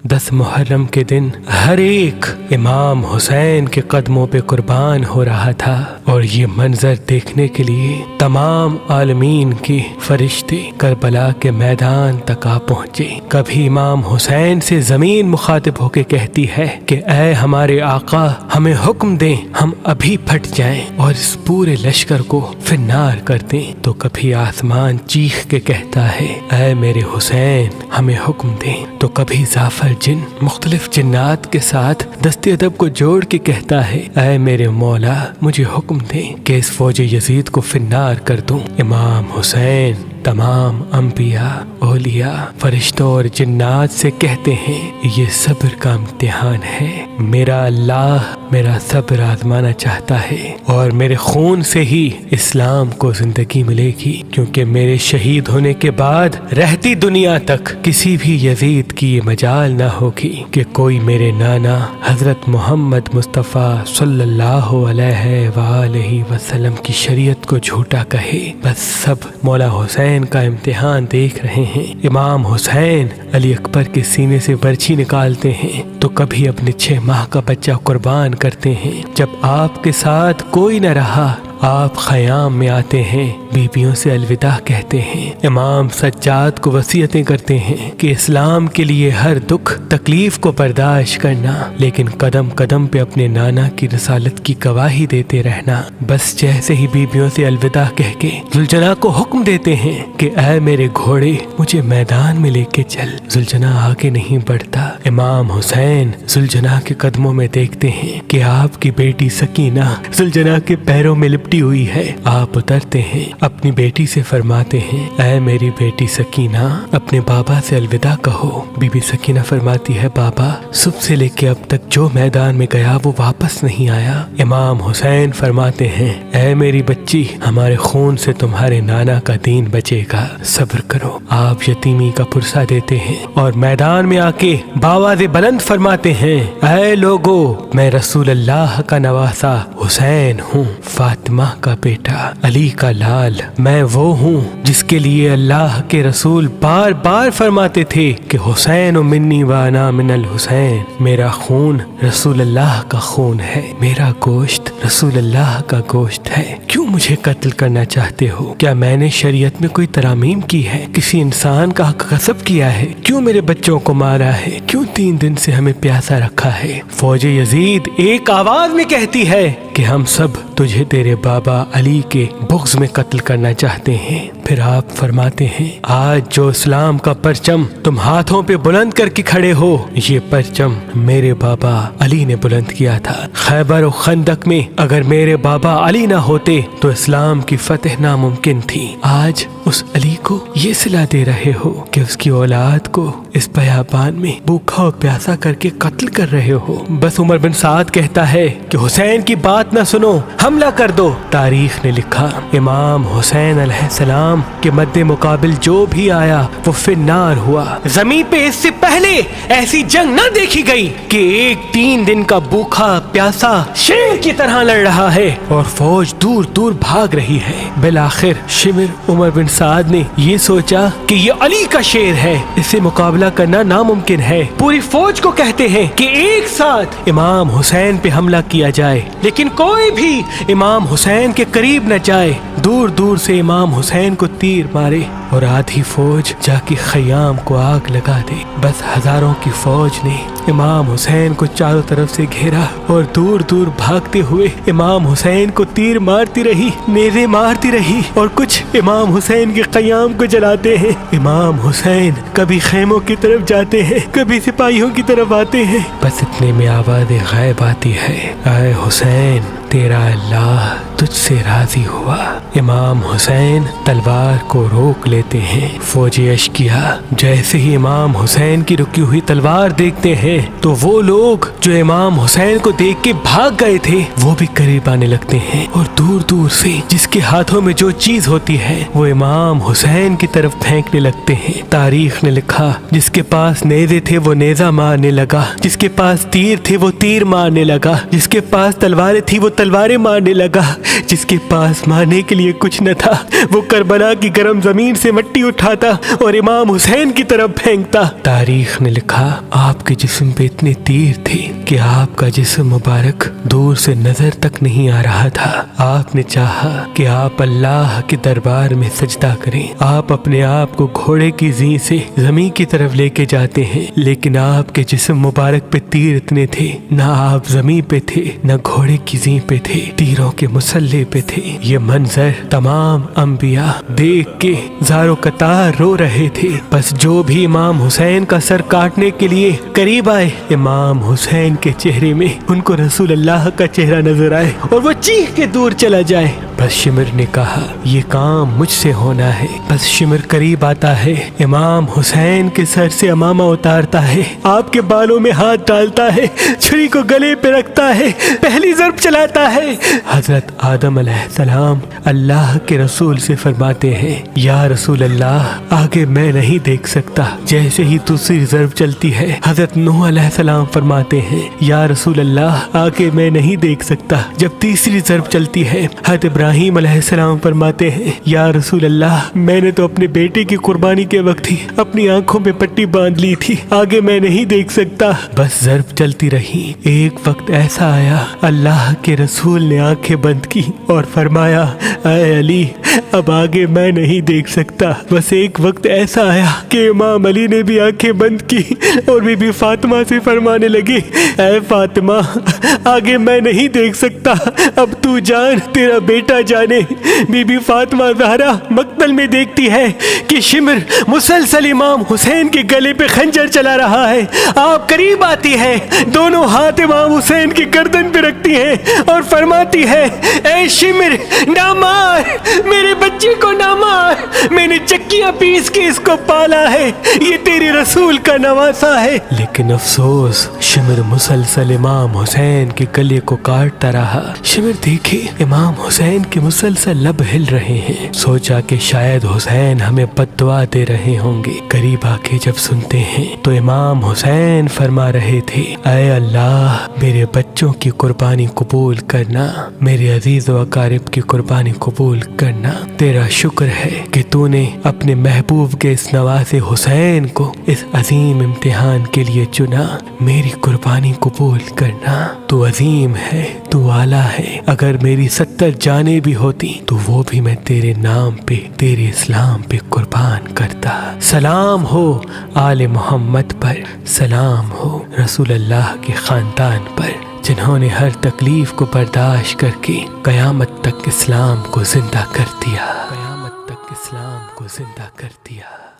10 محرم کے دن ہر ایک امام حسین کے قدموں پہ قربان ہو رہا تھا، اور یہ منظر دیکھنے کے لیے تمام عالمین کے فرشتے کربلا کے میدان تک آ پہنچے۔ کبھی امام حسین سے زمین مخاطب ہو کے کہتی ہے کہ اے ہمارے آقا، ہمیں حکم دیں، ہم ابھی پھٹ جائیں اور اس پورے لشکر کو فنار کر دیں۔ تو کبھی آسمان چیخ کے کہتا ہے اے میرے حسین، ہمیں حکم دیں۔ تو کبھی زعفر جن مختلف جنات کے ساتھ دست ادب کو جوڑ کے کہتا ہے اے میرے مولا، مجھے حکم دیں کہ اس فوج یزید کو فنار کر دوں۔ امام حسین تمام انبیاء، اولیاء، فرشتوں اور جنات سے کہتے ہیں یہ صبر کا امتحان ہے، میرا اللہ میرا صبر آزمانا چاہتا ہے، اور میرے خون سے ہی اسلام کو زندگی ملے گی، کیونکہ میرے شہید ہونے کے بعد رہتی دنیا تک کسی بھی یزید کی یہ مجال نہ ہوگی کہ کوئی میرے نانا حضرت محمد مصطفیٰ صلی اللہ علیہ وآلہ وسلم کی شریعت کو جھوٹا کہے۔ بس سب مولا حسین کا امتحان دیکھ رہے ہیں۔ امام حسین علی اکبر کے سینے سے برچھی نکالتے ہیں تو کبھی اپنے 6 ماہ کا بچہ قربان کرتے ہیں۔ جب آپ کے ساتھ کوئی نہ رہا، آپ خیام میں آتے ہیں، بیویوں سے الوداع کہتے ہیں۔ امام سجاد کو وصیتیں کرتے ہیں کہ اسلام کے لیے ہر دکھ تکلیف کو برداشت کرنا، لیکن قدم قدم پہ اپنے نانا کی رسالت کی گواہی دیتے رہنا۔ بس جیسے ہی بیویوں سے الوداع کہہ کے زلجنا کو حکم دیتے ہیں کہ اے میرے گھوڑے، مجھے میدان میں لے کے چل، زلجنا آگے نہیں بڑھتا۔ امام حسین زلجنا کے قدموں میں دیکھتے ہیں کہ آپ کی بیٹی سکینہ زلجنا کے پیروں میں لپٹی ہوئی ہے۔ آپ اترتے ہیں، اپنی بیٹی سے فرماتے ہیں اے میری بیٹی سکینہ، اپنے بابا سے الوداع کہو۔ بی بی سکینہ فرماتی ہے بابا صبح سے لے کے اب تک جو میدان میں گیا وہ واپس نہیں آیا۔ امام حسین فرماتے ہیں اے میری بچی، ہمارے خون سے تمہارے نانا کا دین بچے گا، صبر کرو۔ آپ یتیمی کا پرسہ دیتے ہیں اور میدان میں آ کے باواز بلند فرماتے ہیں اے لوگو، میں رسول اللہ کا نواسا حسین ہوں، فاطمہ کا بیٹا، علی کا لال، میں وہ ہوں جس کے لیے اللہ کے رسول بار بار فرماتے تھے کہ حسین و منی وانا من الحسین، میرا خون رسول اللہ کا خون ہے، میرا گوشت رسول اللہ کا گوشت ہے۔ کیوں مجھے قتل کرنا چاہتے ہو؟ کیا میں نے شریعت میں کوئی ترامیم کی ہے؟ کسی انسان کا حق غصب کیا ہے؟ کیوں میرے بچوں کو مارا ہے؟ کیوں 3 دن سے ہمیں پیاسا رکھا ہے؟ فوج یزید ایک آواز میں کہتی ہے کہ ہم سب تجھے تیرے بابا علی کے بغض میں قتل کرنا چاہتے ہیں۔ پھر آپ فرماتے ہیں آج جو اسلام کا پرچم تم ہاتھوں پہ بلند کر کے کھڑے ہو، یہ پرچم میرے بابا علی نے بلند کیا تھا۔ خیبر و خندق میں اگر میرے بابا علی نہ ہوتے تو اسلام کی فتح ناممکن تھی۔ آج اس علی کو یہ صلہ دے رہے ہو کہ اس کی اولاد کو اس بیابان میں بھوکا و پیاسا کر کے قتل کر رہے ہو۔ بس عمر بن سعد کہتا ہے کہ حسین کی بات نہ سنو، حملہ کر دو۔ تاریخ نے لکھا امام حسین علیہ السلام کے مد مقابل جو بھی آیا وہ فنار ہوا۔ زمین پہ اس سے پہلے ایسی جنگ نہ دیکھی گئی کہ ایک 3 دن کا بھوکا پیاسا شیر کی طرح لڑ رہا ہے اور فوج دور دور بھاگ رہی ہے۔ بالآخر شمر عمر بن سعد نے یہ سوچا کہ یہ علی کا شیر ہے، اس سے مقابلہ کرنا ناممکن ہے۔ پوری فوج کو کہتے ہیں کہ ایک ساتھ امام حسین پہ حملہ کیا جائے، لیکن کوئی بھی امام حسین کے قریب نہ جائے۔ دور دور سے امام حسین کو تیر مارے اور آدھی فوج جا کے خیام کو آگ لگا دے۔ بس ہزاروں کی فوج نے امام حسین کو چاروں طرف سے گھیرا اور دور دور بھاگتے ہوئے امام حسین کو تیر مارتی رہی، نیزے مارتی رہی، اور کچھ امام حسین کے قیام کو جلاتے ہیں۔ امام حسین کبھی خیموں کی طرف جاتے ہیں، کبھی سپاہیوں کی طرف آتے ہیں۔ بس اتنے میں آواز غائب آتی ہے اے حسین، تیرا اللہ تجھ سے راضی ہوا۔ امام حسین تلوار کو روک لیتے ہیں۔ فوجی اشکیا جیسے ہی امام حسین کی رکی ہوئی تلوار دیکھتے ہیں تو وہ لوگ جو امام حسین کو دیکھ کے بھاگ گئے تھے وہ بھی قریب آنے لگتے ہیں، اور دور دور سے جس کے ہاتھوں میں جو چیز ہوتی ہے وہ امام حسین کی طرف پھینکنے لگتے ہیں۔ تاریخ نے لکھا جس کے پاس نیزے تھے وہ نیزہ مارنے لگا، جس کے پاس تیر تھے وہ تیر مارنے لگا، جس کے پاس تلواریں تھی وہ تلواریں مارنے لگا۔ جس کے پاس مارنے کے لیے کچھ نہ تھا، وہ کربلا کی گرم زمین سے مٹی اٹھاتا اور امام حسین کی طرف پھینکتا۔ تاریخ نے لکھا آپ کے جسم پہ اتنے تیر تھے کہ آپ کا جسم مبارک دور سے نظر تک نہیں آ رہا تھا۔ آپ نے چاہا کہ آپ اللہ کے دربار میں سجدہ کریں۔ آپ اپنے آپ کو گھوڑے کی زین سے زمین کی طرف لے کے جاتے ہیں، لیکن آپ کے جسم مبارک پہ تیر اتنے تھے، نہ آپ زمین پہ تھے نہ گھوڑے کی زین پہ تھے، تیروں کے مسلح پہ تھے۔ یہ منظر تمام انبیاء دیکھ کے زارو قطار رو رہے تھے۔ بس جو بھی امام حسین کا سر کاٹنے کے لیے قریب آئے، امام حسین کے چہرے میں ان کو رسول اللہ کا چہرہ نظر آئے اور وہ چیخ کے دور چلا جائے۔ بس شمر نے کہا یہ کام مجھ سے ہونا ہے۔ بس شمر قریب آتا ہے، امام حسین کے سر سے امامہ اتارتا ہے، آپ کے بالوں میں ہاتھ ڈالتا ہے، چھری کو گلے پہ رکھتا ہے، پہلی ضرب چلاتا ہے۔ حضرت آدم علیہ السلام اللہ کے رسول سے فرماتے ہیں یا رسول اللہ آگے میں نہیں دیکھ سکتا۔ جیسے ہی دوسری ضرب چلتی ہے، حضرت نوح علیہ السلام فرماتے ہیں یا رسول اللہ آگے میں نہیں دیکھ سکتا۔ جب تیسری ضرب چلتی ہے، حضرت ابراہیم علیہ السلام فرماتے ہیں یا رسول اللہ میں نے تو اپنے بیٹے کی قربانی کے وقت ہی اپنی آنکھوں پہ پٹی باندھ لی تھی، آگے میں نہیں دیکھ سکتا۔ بس ضرب چلتی رہی۔ ایک وقت ایسا آیا اللہ کے رسول نے آنکھیں بند کی اور فرمایا اے علی اب آگے میں نہیں دیکھ سکتا۔ بس ایک وقت ایسا آیا کہ امام علی نے بھی آنکھیں بند کی اور بی بی فاطمہ سے فرمانے لگے اے فاطمہ آگے میں نہیں دیکھ سکتا، اب تو جان تیرا بیٹا جانے۔ بی بی فاطمہ زہرا مقتل میں دیکھتی ہے کہ شمر مسلسل امام حسین کے گلے پہ خنجر چلا رہا ہے۔ آپ قریب آتی ہے، دونوں ہاتھ امام حسین کی گردن پہ رکھتی ہیں اور فرماتی ہے اے شمر نہ مار، میرے بچے کو نہ مار، میں نے چکیاں پیس کے اس کو پالا ہے، یہ تیرے رسول کا نواسا ہے۔ لیکن افسوس شمر مسلسل امام حسین کے گلے کو کاٹتا رہا۔ شمر دیکھے امام حسین کے مسلسل لب ہل رہے ہیں، سوچا کہ شاید حسین ہمیں بد دعا دے رہے ہوں گے۔ قریب آ کے جب سنتے ہیں تو امام حسین فرما رہے تھے اے اللہ میرے بچوں کی قربانی قبول کرنا، میرے عزیز و اقارب کی قربانی قبول کرنا۔ تیرا شکر ہے کہ تو نے اپنے محبوب کے اس نواسے حسین کو اس عظیم امتحان کے لیے چنا، میری قربانی قبول کرنا۔ تو عظیم ہے، تو اعلیٰ ہے، اگر میری 70 جانیں بھی ہوتی تو وہ بھی میں تیرے نام پہ تیرے اسلام پہ قربان کرتا۔ سلام ہو آل محمد پر، سلام ہو رسول اللہ کے خاندان پر، جنہوں نے ہر تکلیف کو برداشت کر کے قیامت تک اسلام کو زندہ کر دیا، قیامت تک اسلام کو زندہ کر دیا۔